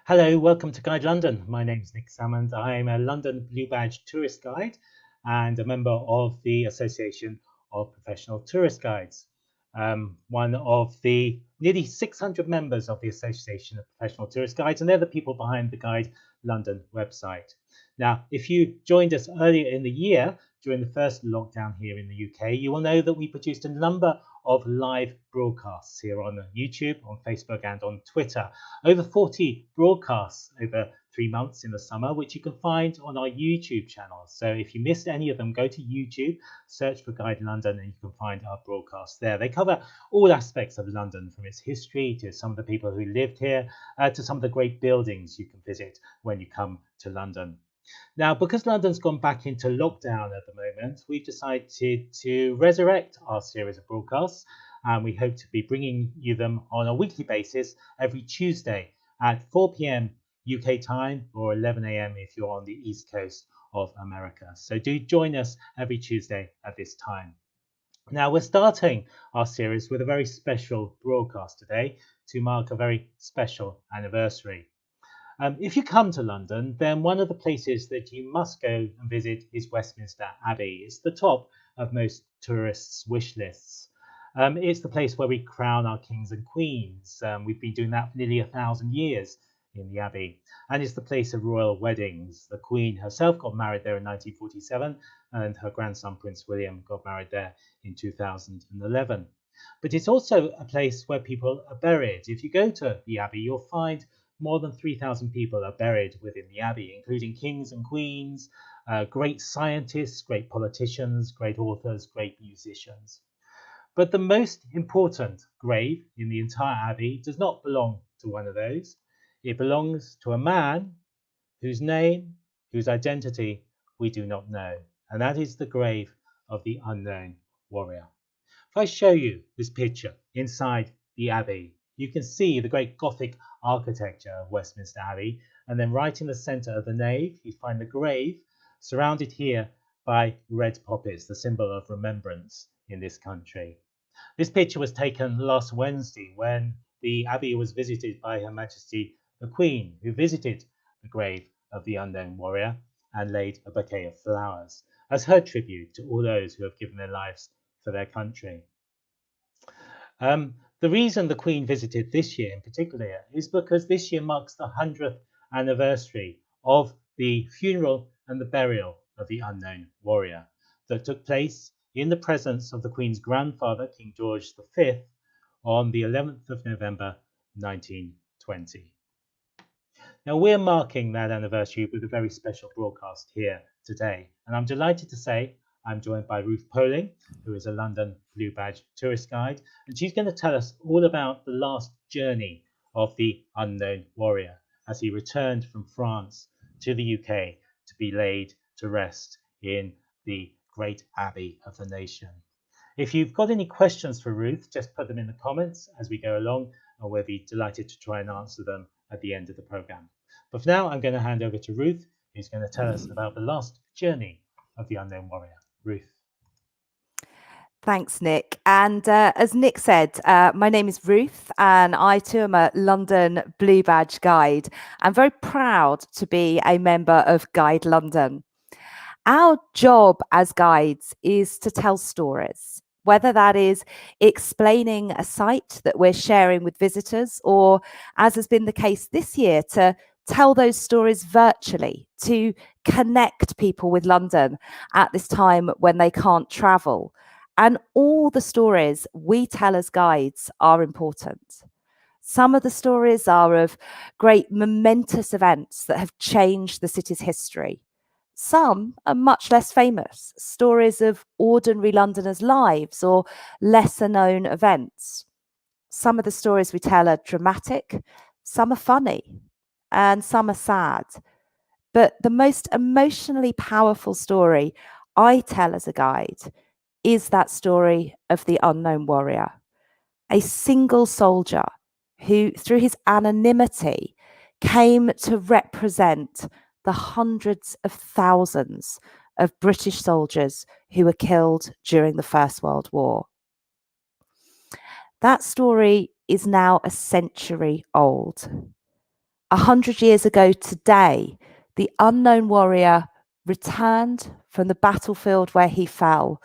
Hello, welcome to Guide London. My name is Nick Salmond. I'm a London Blue Badge tourist guide and a member of the Association of Professional Tourist Guides. One of the nearly 600 members of the Association of Professional Tourist Guides, and they're the people behind the Guide London website. Now, if you joined us earlier in the year during the first lockdown here in the UK, you will know that we produced a number of live broadcasts here on YouTube, on Facebook, and on Twitter. Over 40 broadcasts over 3 months in the summer, which you can find on our YouTube channel. So if you missed any of them, go to YouTube, search for Guide London, and you can find our broadcasts there. They cover all aspects of London, from its history to some of the people who lived here, to some of the great buildings you can visit when you come to London. Now, because London's gone back into lockdown at the moment, we've decided to resurrect our series of broadcasts, and we hope to be bringing you them on a weekly basis every Tuesday at 4 p.m. UK time or 11 a.m. if you're on the East Coast of America. So do join us every Tuesday at this time. Now, we're starting our series with a very special broadcast today to mark a very special anniversary. If you come to London, then one of the places that you must go and visit is Westminster Abbey. It's the top of most tourists' wish lists. It's the place where we crown our kings and queens. We've been doing that for nearly 1,000 years in the Abbey. And it's the place of royal weddings. The Queen herself got married there in 1947, and her grandson, Prince William, got married there in 2011. But it's also a place where people are buried. If you go to the Abbey, you'll find more than 3,000 people are buried within the Abbey, including kings and queens, great scientists, great politicians, great authors, great musicians. But the most important grave in the entire Abbey does not belong to one of those. It belongs to a man whose name, whose identity we do not know, and that is the grave of the unknown warrior. If I show you this picture inside the Abbey, you can see the great Gothic architecture of Westminster Abbey, and then right in the centre of the nave you find the grave, surrounded here by red poppies, the symbol of remembrance in this country. This picture was taken last Wednesday when the Abbey was visited by Her Majesty the Queen, who visited the grave of the unknown warrior and laid a bouquet of flowers as her tribute to all those who have given their lives for their country. The reason the Queen visited this year in particular is because this year marks the 100th anniversary of the funeral and the burial of the unknown warrior that took place in the presence of the Queen's grandfather, King George V, on the 11th of November 1920. Now, we're marking that anniversary with a very special broadcast here today, and I'm delighted to say I'm joined by Ruth Poling, who is a London Blue Badge tourist guide, and she's going to tell us all about the last journey of the unknown warrior as he returned from France to the UK to be laid to rest in the great Abbey of the nation. If you've got any questions for Ruth, just put them in the comments as we go along, and we'll be delighted to try and answer them at the end of the programme. But for now, I'm going to hand over to Ruth, who's going to tell us about the last journey of the unknown warrior. Ruth. Thanks, Nick. And as Nick said, my name is Ruth, and I too am a London Blue Badge guide. I'm very proud to be a member of Guide London. Our job as guides is to tell stories, whether that is explaining a site that we're sharing with visitors, or, as has been the case this year, to tell those stories virtually, to connect people with London at this time when they can't travel. And all the stories we tell as guides are important. Some of the stories are of great momentous events that have changed the city's history. Some are much less famous, stories of ordinary Londoners' lives or lesser known events. Some of the stories we tell are dramatic, some are funny, and some are sad. But the most emotionally powerful story I tell as a guide is that story of the unknown warrior, a single soldier who, through his anonymity, came to represent the hundreds of thousands of British soldiers who were killed during the First World War. That story is now a century old. 100 years ago today, the unknown warrior returned from the battlefield where he fell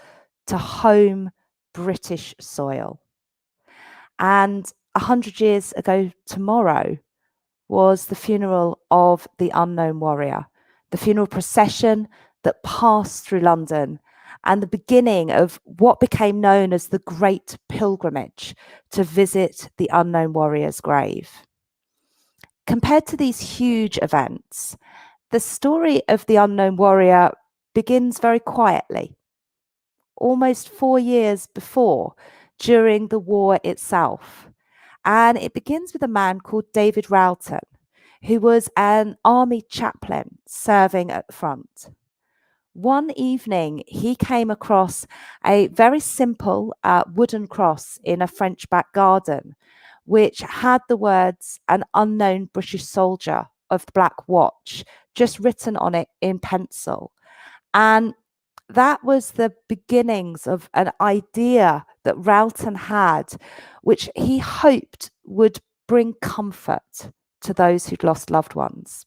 to home British soil. And 100 years ago tomorrow was the funeral of the unknown warrior, the funeral procession that passed through London, and the beginning of what became known as the Great Pilgrimage to visit the unknown warrior's grave. Compared to these huge events, the story of the unknown warrior begins very quietly, almost 4 years before, during the war itself. And it begins with a man called David Rowton, who was an army chaplain serving at the front. One evening, he came across a very simple wooden cross in a French back garden, which had the words "An unknown British soldier of the Black Watch" just written on it in pencil. And that was the beginnings of an idea that Rowton had, which he hoped would bring comfort to those who'd lost loved ones.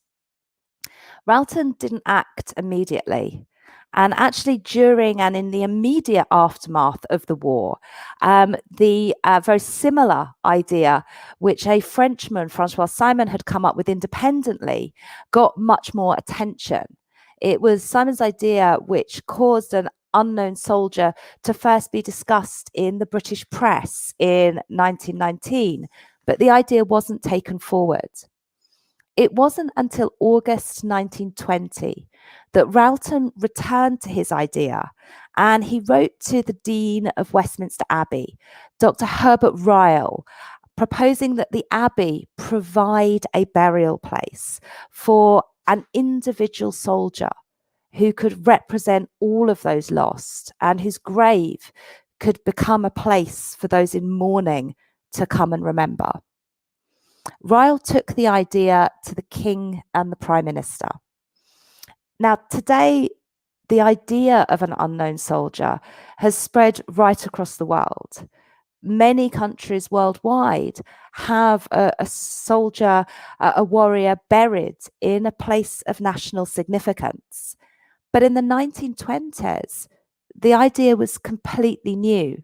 Rowton didn't act immediately. And actually, during and in the immediate aftermath of the war, the very similar idea, which a Frenchman, Francois Simon, had come up with independently, got much more attention. It was Simon's idea which caused an unknown soldier to first be discussed in the British press in 1919, but the idea wasn't taken forward. It wasn't until August 1920 that Rowton returned to his idea, and he wrote to the Dean of Westminster Abbey, Dr. Herbert Ryle, proposing that the Abbey provide a burial place for an individual soldier who could represent all of those lost and whose grave could become a place for those in mourning to come and remember. Ryle took the idea to the King and the Prime Minister. Now, today, the idea of an unknown soldier has spread right across the world. Many countries worldwide have a soldier, a warrior buried in a place of national significance. But in the 1920s, the idea was completely new.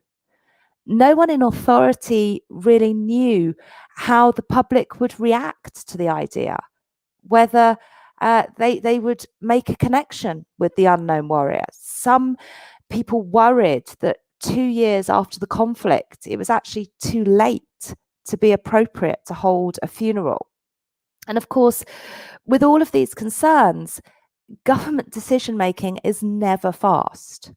No one in authority really knew how the public would react to the idea, whether they would make a connection with the unknown warrior. Some people worried that 2 years after the conflict, it was actually too late to be appropriate to hold a funeral. And of course, with all of these concerns, government decision making is never fast.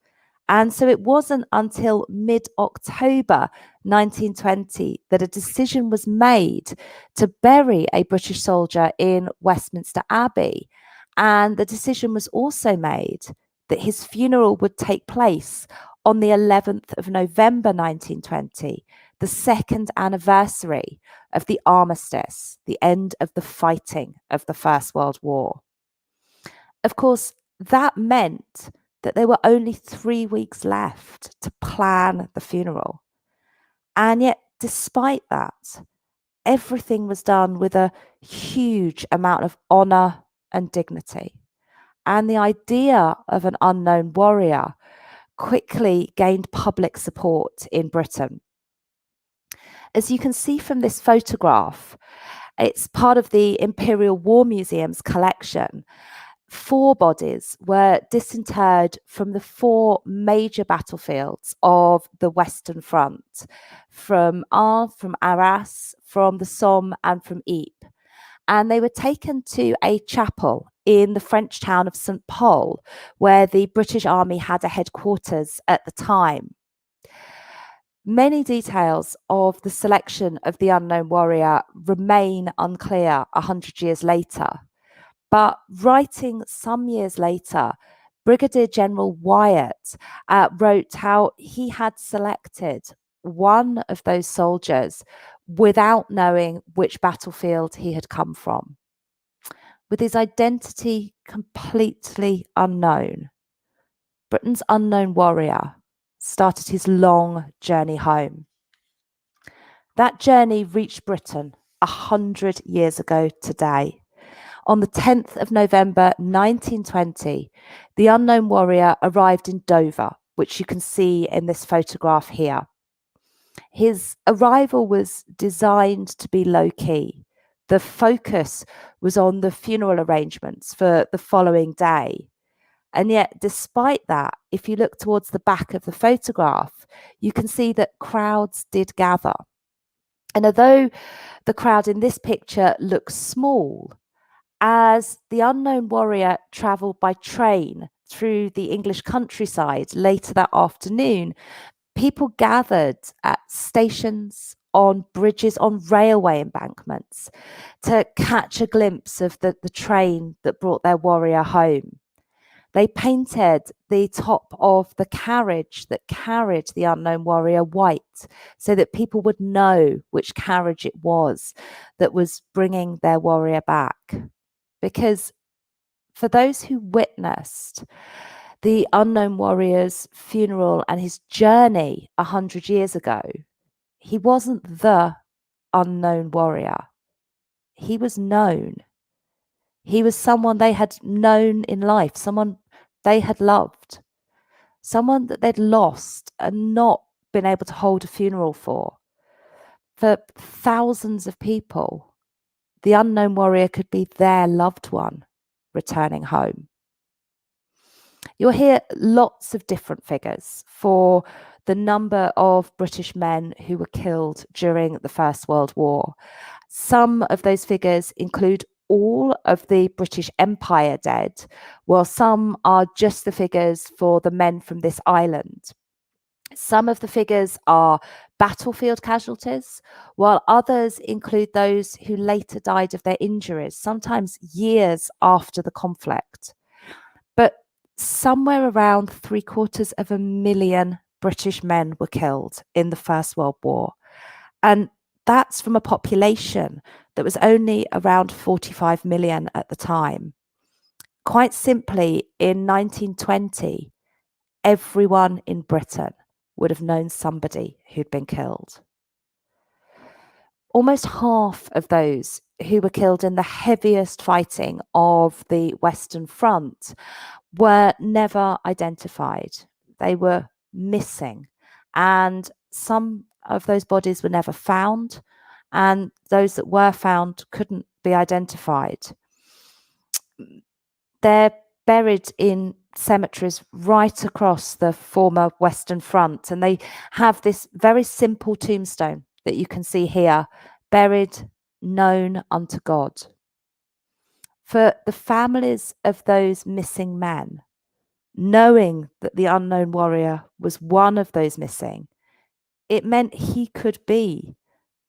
And so it wasn't until mid-October 1920 that a decision was made to bury a British soldier in Westminster Abbey. And the decision was also made that his funeral would take place on the 11th of November 1920, the second anniversary of the Armistice, the end of the fighting of the First World War. Of course, that meant that there were only 3 weeks left to plan the funeral. And yet, despite that, everything was done with a huge amount of honour and dignity. And the idea of an unknown warrior quickly gained public support in Britain. As you can see from this photograph, it's part of the Imperial War Museum's collection. 4 bodies were disinterred from the 4 major battlefields of the Western Front, from Arles, from Arras, from the Somme, and from Ypres. And they were taken to a chapel in the French town of St. Paul, where the British Army had a headquarters at the time. Many details of the selection of the unknown warrior remain unclear 100 years later. But writing some years later, Brigadier General Wyatt wrote how he had selected one of those soldiers without knowing which battlefield he had come from. With his identity completely unknown, Britain's unknown warrior started his long journey home. That journey reached Britain 100 years ago today. On the 10th of November 1920, the unknown warrior arrived in Dover, which you can see in this photograph here. His arrival was designed to be low-key. The focus was on the funeral arrangements for the following day. And yet, despite that, if you look towards the back of the photograph, you can see that crowds did gather. And although the crowd in this picture looks small, as the unknown warrior travelled by train through the English countryside later that afternoon, people gathered at stations, on bridges, on railway embankments to catch a glimpse of the train that brought their warrior home. They painted the top of the carriage that carried the unknown warrior white so that people would know which carriage it was that was bringing their warrior back. Because for those who witnessed the unknown warrior's funeral and his journey 100 years ago, he wasn't the unknown warrior. He was known. He was someone they had known in life, someone they had loved, someone that they'd lost and not been able to hold a funeral for. For thousands of people, the unknown warrior could be their loved one returning home. You'll hear lots of different figures for the number of British men who were killed during the First World War. Some of those figures include all of the British Empire dead, while some are just the figures for the men from this island. Some of the figures are battlefield casualties, while others include those who later died of their injuries, sometimes years after the conflict. But somewhere around 750,000 British men were killed in the First World War. And that's from a population that was only around 45 million at the time. Quite simply, in 1920, everyone in Britain would have known somebody who'd been killed. Almost half of those who were killed in the heaviest fighting of the Western Front were never identified. They were missing, and some of those bodies were never found, and those that were found couldn't be identified. They're buried in cemeteries right across the former Western Front, and they have this very simple tombstone that you can see here, buried, known unto God. For the families of those missing men, knowing that the unknown warrior was one of those missing, it meant he could be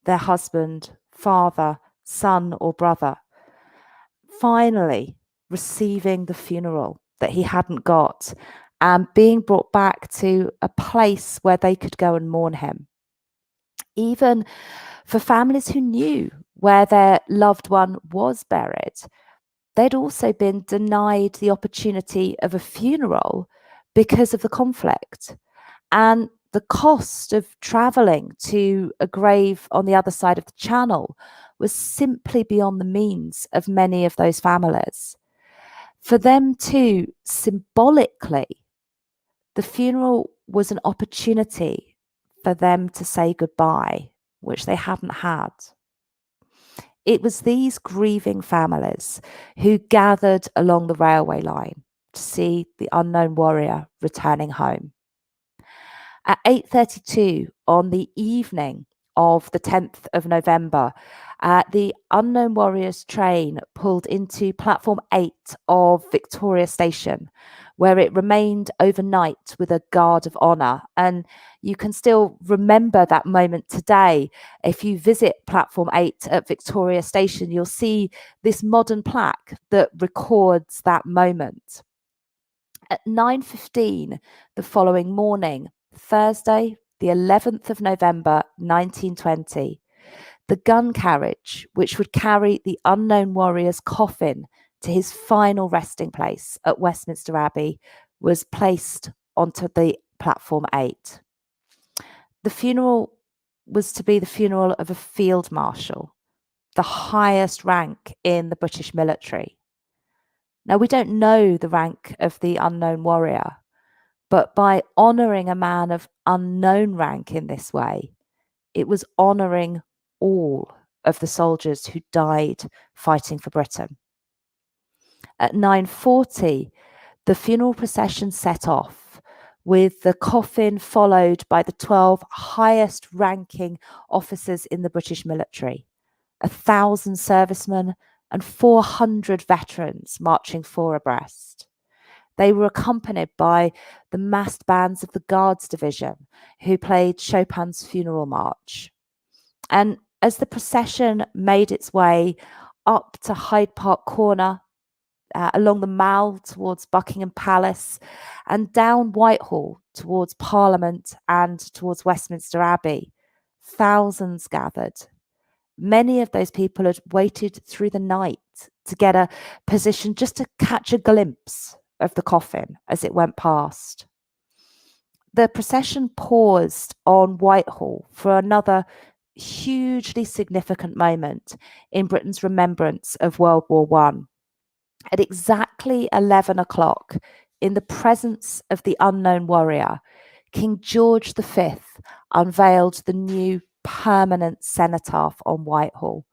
their husband, father, son, or brother, finally receiving the funeral that he hadn't got and being brought back to a place where they could go and mourn him. Even for families who knew where their loved one was buried, they'd also been denied the opportunity of a funeral because of the conflict. And the cost of travelling to a grave on the other side of the channel was simply beyond the means of many of those families. For them too, symbolically, the funeral was an opportunity for them to say goodbye, which they hadn't had. It was these grieving families who gathered along the railway line to see the unknown warrior returning home. At 8:32 on the evening of the 10th of November, the unknown warrior's train pulled into platform 8 of Victoria Station, where it remained overnight with a guard of honour. And you can still remember that moment today. If you visit platform 8 at Victoria Station, you'll see this modern plaque that records that moment. At 9:15 the following morning, Thursday, the 11th of November, 1920, the gun carriage, which would carry the unknown warrior's coffin to his final resting place at Westminster Abbey, was placed onto the platform 8. The funeral was to be the funeral of a field marshal, the highest rank in the British military. Now, we don't know the rank of the unknown warrior, but by honouring a man of unknown rank in this way, it was honouring all of the soldiers who died fighting for Britain. At 9:40, the funeral procession set off, with the coffin followed by the 12 highest ranking officers in the British military, 1,000 servicemen and 400 veterans marching four abreast. They were accompanied by the massed bands of the Guards Division, who played Chopin's Funeral March. And as the procession made its way up to Hyde Park Corner, along the Mall towards Buckingham Palace, and down Whitehall towards Parliament and towards Westminster Abbey, thousands gathered. Many of those people had waited through the night to get a position just to catch a glimpse of the coffin as it went past. The procession paused on Whitehall for another hugely significant moment in Britain's remembrance of World War I. At exactly 11 o'clock, in the presence of the unknown warrior, King George V unveiled the new permanent cenotaph on Whitehall.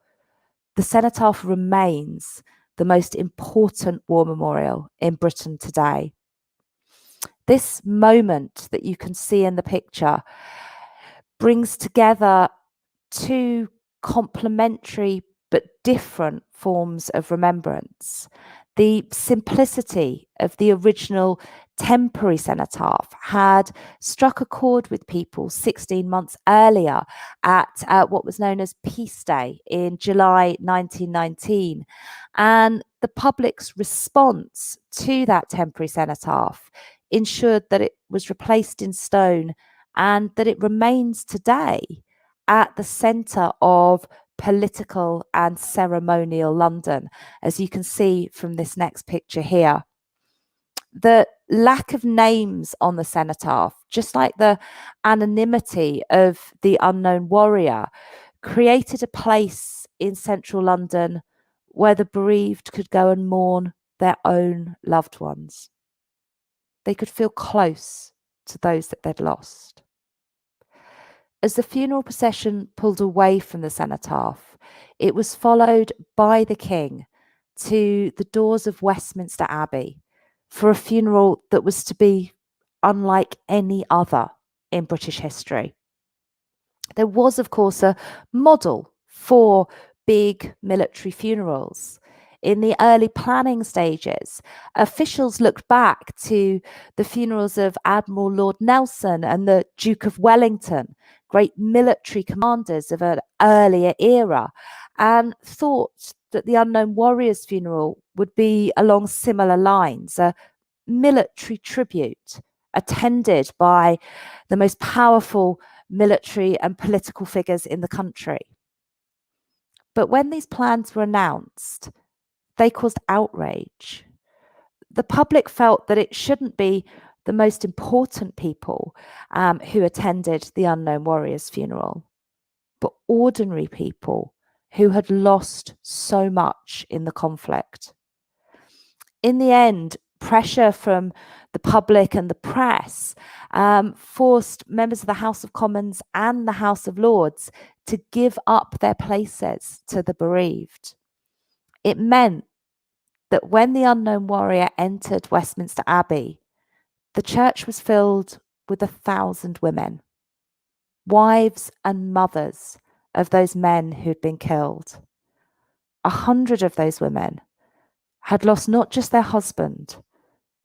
The cenotaph remains the most important war memorial in Britain today. This moment that you can see in the picture brings together two complementary but different forms of remembrance. The simplicity of the original temporary cenotaph had struck a chord with people 16 months earlier at what was known as Peace Day in July 1919. And the public's response to that temporary cenotaph ensured that it was replaced in stone and that it remains today at the centre of political and ceremonial London, as you can see from this next picture here. The lack of names on the cenotaph, just like the anonymity of the unknown warrior, created a place in central London where the bereaved could go and mourn their own loved ones. They could feel close to those that they'd lost. As the funeral procession pulled away from the cenotaph, it was followed by the king to the doors of Westminster Abbey for a funeral that was to be unlike any other in British history. There was, of course, a model for big military funerals. In the early planning stages, officials looked back to the funerals of Admiral Lord Nelson and the Duke of Wellington, great military commanders of an earlier era, and thought that the unknown warrior's funeral would be along similar lines, a military tribute attended by the most powerful military and political figures in the country. But when these plans were announced, they caused outrage. The public felt that it shouldn't be the most important people who attended the unknown warrior's funeral, but ordinary people who had lost so much in the conflict. In the end, pressure from the public and the press forced members of the House of Commons and the House of Lords to give up their places to the bereaved. It meant that when the unknown warrior entered Westminster Abbey, the church was filled with 1,000 women, wives and mothers of those men who'd been killed. 100 of those women had lost not just their husband,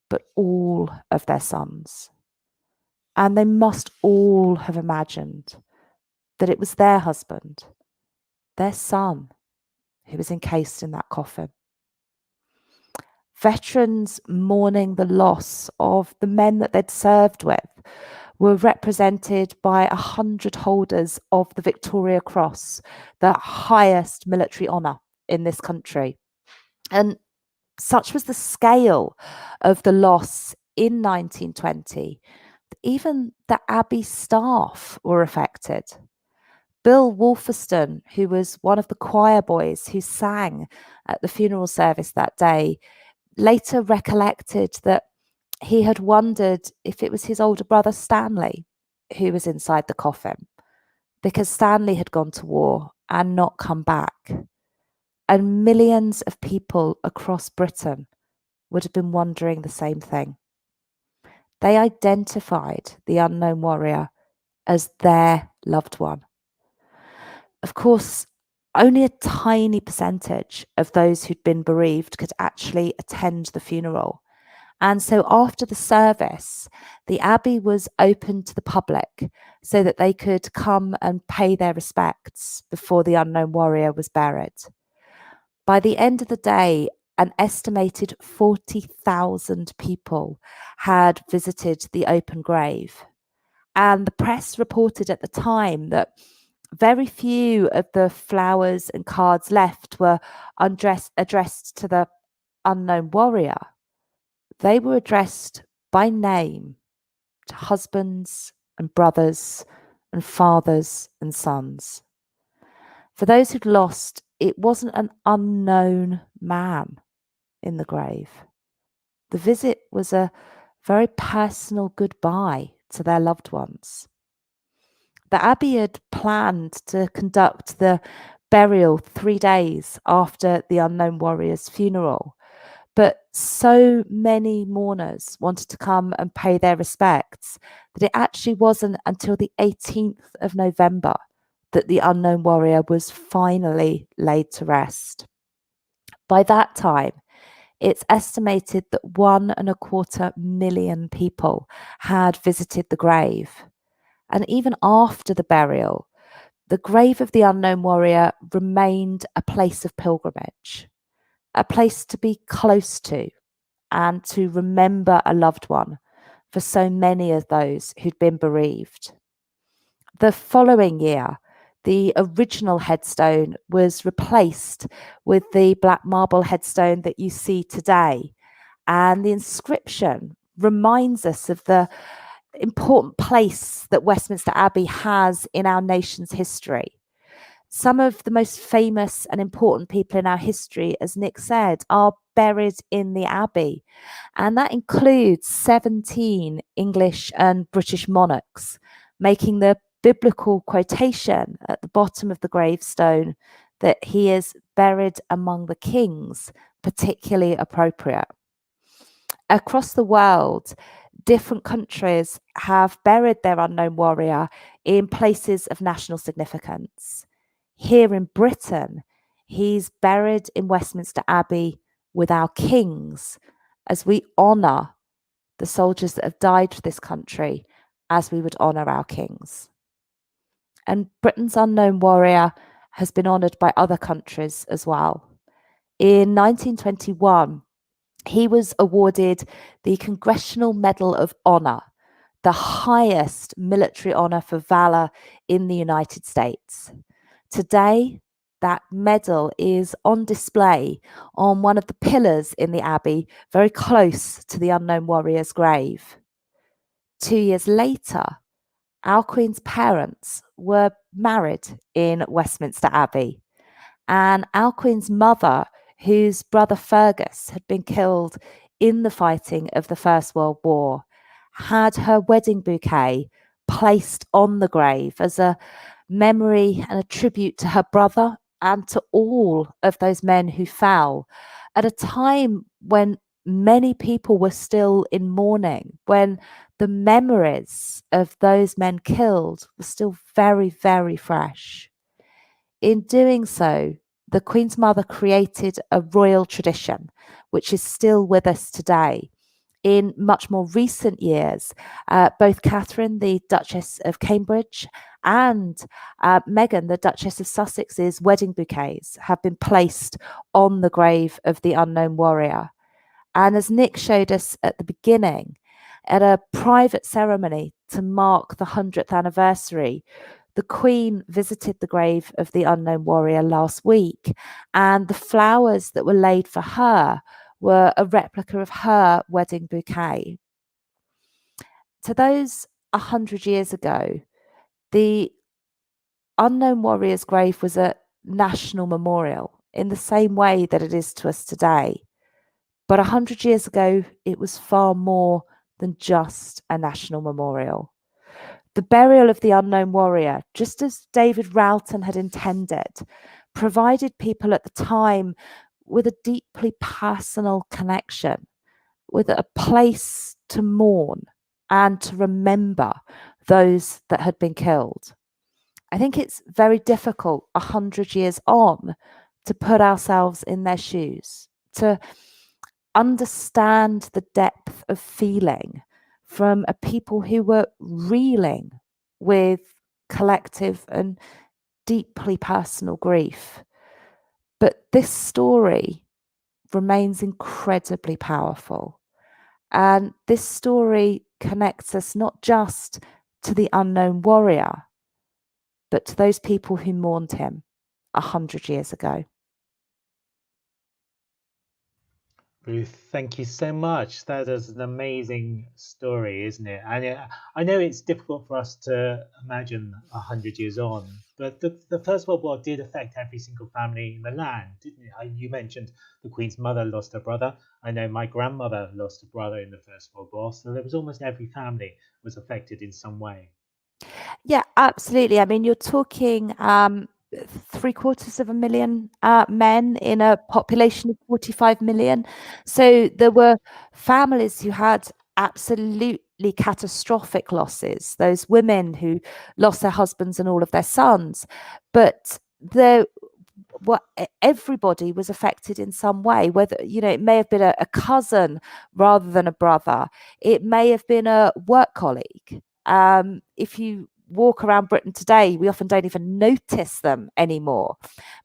but all of their sons. And they must all have imagined that it was their husband, their son, who was encased in that coffin. Veterans mourning the loss of the men that they'd served with were represented by 100 holders of the Victoria Cross, the highest military honour in this country. And such was the scale of the loss in 1920, that even the Abbey staff were affected. Bill Wolferston, who was one of the choir boys who sang at the funeral service that day, later recollected that he had wondered if it was his older brother Stanley who was inside the coffin, because Stanley had gone to war and not come back. And millions of people across Britain would have been wondering the same thing. They identified the unknown warrior as their loved one. Of course, only a tiny percentage of those who'd been bereaved could actually attend the funeral. And so after the service, the Abbey was open to the public so that they could come and pay their respects before the unknown warrior was buried. By the end of the day, an estimated 40,000 people had visited the open grave. And the press reported at the time that very few of the flowers and cards left were addressed to the unknown warrior. They were addressed by name to husbands and brothers and fathers and sons. For those who'd lost, it wasn't an unknown man in the grave. The visit was a very personal goodbye to their loved ones. The Abbey had planned to conduct the burial 3 days after the unknown warrior's funeral, but so many mourners wanted to come and pay their respects that it actually wasn't until the 18th of November that the unknown warrior was finally laid to rest. By that time, it's estimated that 1.25 million people had visited the grave. And even after the burial, the grave of the unknown warrior remained a place of pilgrimage, a place to be close to and to remember a loved one for so many of those who'd been bereaved. The following year, the original headstone was replaced with the black marble headstone that you see today. And the inscription reminds us of the important place that Westminster Abbey has in our nation's history. Some of the most famous and important people in our history, as Nick said, are buried in the Abbey. And that includes 17 English and British monarchs, making the biblical quotation at the bottom of the gravestone that he is buried among the kings particularly appropriate. Across the world, different countries have buried their unknown warrior in places of national significance. Here in Britain, he's buried in Westminster Abbey with our kings as we honour the soldiers that have died for this country as we would honour our kings. And Britain's unknown warrior has been honoured by other countries as well. In 1921, he was awarded the Congressional Medal of Honor, the highest military honor for valor in the United States. Today, that medal is on display on one of the pillars in the Abbey, very close to the unknown warrior's grave. 2 years later, our Queen's parents were married in Westminster Abbey, and our Queen's mother, whose brother Fergus had been killed in the fighting of the First World War, had her wedding bouquet placed on the grave as a memory and a tribute to her brother and to all of those men who fell at a time when many people were still in mourning, when the memories of those men killed were still very, very fresh. In doing so, the Queen's mother created a royal tradition, which is still with us today. In much more recent years, both Catherine, the Duchess of Cambridge, and Meghan, the Duchess of Sussex's wedding bouquets have been placed on the grave of the unknown warrior. And as Nick showed us at the beginning, at a private ceremony to mark the 100th anniversary, the Queen visited the grave of the unknown warrior last week, and the flowers that were laid for her were a replica of her wedding bouquet. To those 100 years ago, the unknown warrior's grave was a national memorial in the same way that it is to us today. But 100 years ago, it was far more than just a national memorial. The burial of the unknown warrior, just as David Ralton had intended, provided people at the time with a deeply personal connection, with a place to mourn and to remember those that had been killed. I think it's very difficult 100 years on to put ourselves in their shoes, to understand the depth of feeling from a people who were reeling with collective and deeply personal grief. But this story remains incredibly powerful. And this story connects us not just to the unknown warrior, but to those people who mourned him 100 years ago. Ruth, thank you so much. That is an amazing story, isn't it? And I know it's difficult for us to imagine 100 years on, but the First World War did affect every single family in the land, didn't it? You mentioned the Queen's mother lost her brother. I know my grandmother lost a brother in the First World War, so there was almost every family was affected in some way. Yeah, absolutely. I mean, you're talking 750,000 men in a population of 45 million. So there were families who had absolutely catastrophic losses, those women who lost their husbands and all of their sons. But everybody was affected in some way, whether, it may have been a cousin rather than a brother. It may have been a work colleague. If you walk around Britain today, we often don't even notice them anymore.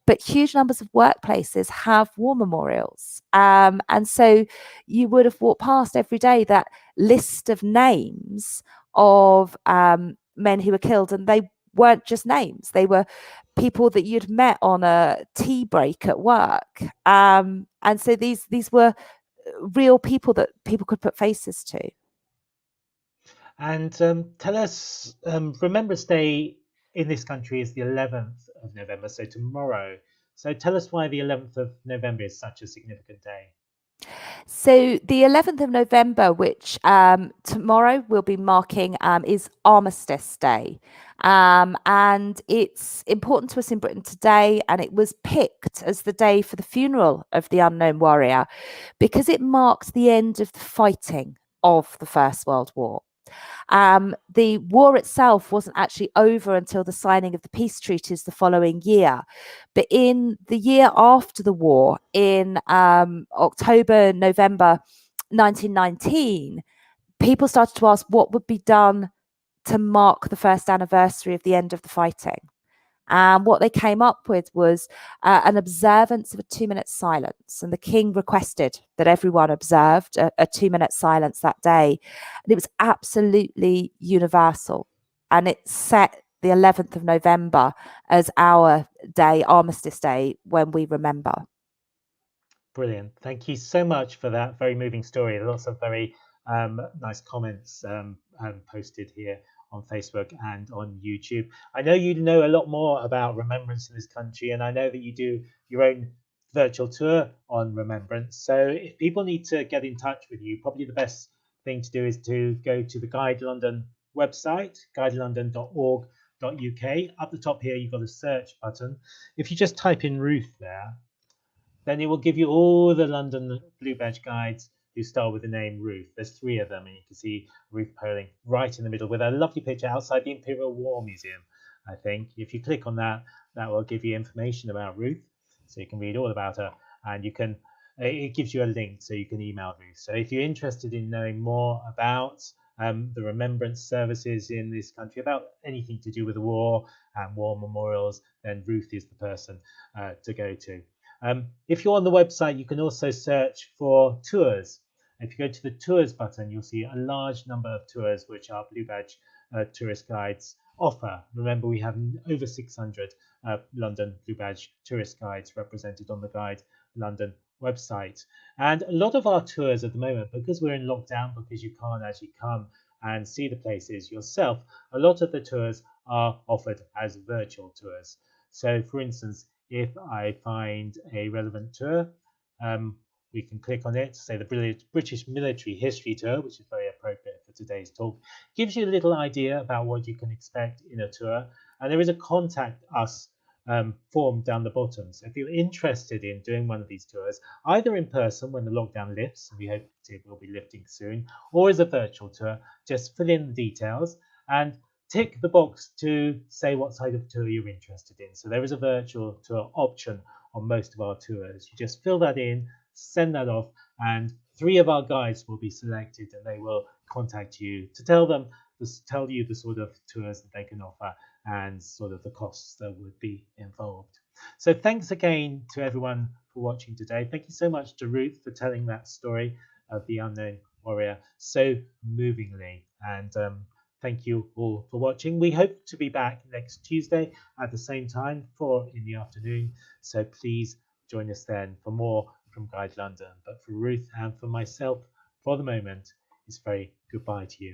But huge numbers of workplaces have war memorials. And so you would have walked past every day that list of names of men who were killed, and they weren't just names. They were people that you'd met on a tea break at work. And so these were real people that people could put faces to. And tell us, Remembrance Day in this country is the 11th of November, so tomorrow. So tell us why the 11th of November is such a significant day. So the 11th of November, which tomorrow we'll be marking, is Armistice Day. And it's important to us in Britain today, and it was picked as the day for the funeral of the unknown warrior because it marked the end of the fighting of the First World War. The war itself wasn't actually over until the signing of the peace treaties the following year. But in the year after the war, in October, November 1919, people started to ask what would be done to mark the first anniversary of the end of the fighting. And what they came up with was an observance of a 2-minute silence. And the king requested that everyone observed a 2-minute silence that day. And it was absolutely universal. And it set the 11th of November as our day, Armistice Day, when we remember. Brilliant. Thank you so much for that very moving story. Lots of very nice comments posted here on Facebook and on YouTube. I know you know a lot more about Remembrance in this country, and I know that you do your own virtual tour on Remembrance. So if people need to get in touch with you, probably the best thing to do is to go to the Guide London website, guidelondon.org.uk. Up the top here, you've got a search button. If you just type in Ruth there, then it will give you all the London Blue Badge guides who start with the name Ruth. There's 3 of them, and you can see Ruth Poling right in the middle with a lovely picture outside the Imperial War Museum, I think. If you click on that, that will give you information about Ruth, so you can read all about her, and it gives you a link so you can email Ruth. So if you're interested in knowing more about the remembrance services in this country, about anything to do with the war and war memorials, then Ruth is the person to go to. If you're on the website, you can also search for tours. If you go to the tours button, you'll see a large number of tours which our Blue Badge tourist guides offer. Remember, we have over 600 London Blue Badge tourist guides represented on the Guide London website. And a lot of our tours at the moment, because we're in lockdown, because you can't actually come and see the places yourself. A lot of the tours are offered as virtual tours. So, for instance, if I find a relevant tour, we can click on it, say the British Military History Tour, which is very appropriate for today's talk. Gives you a little idea about what you can expect in a tour. And there is a contact us form down the bottom. So if you're interested in doing one of these tours, either in person when the lockdown lifts, and we hope it will be lifting soon, or as a virtual tour, just fill in the details and tick the box to say what side of tour you're interested in. So there is a virtual tour option on most of our tours. You just fill that in, send that off, and 3 of our guides will be selected, and they will contact you to tell you the sort of tours that they can offer and sort of the costs that would be involved. So thanks again to everyone for watching today. Thank you so much to Ruth for telling that story of the unknown warrior so movingly, and thank you all for watching. We hope to be back next Tuesday at the same time, 4 in the afternoon. So please join us then for more from Guide London. But for Ruth and for myself, for the moment, it's very goodbye to you.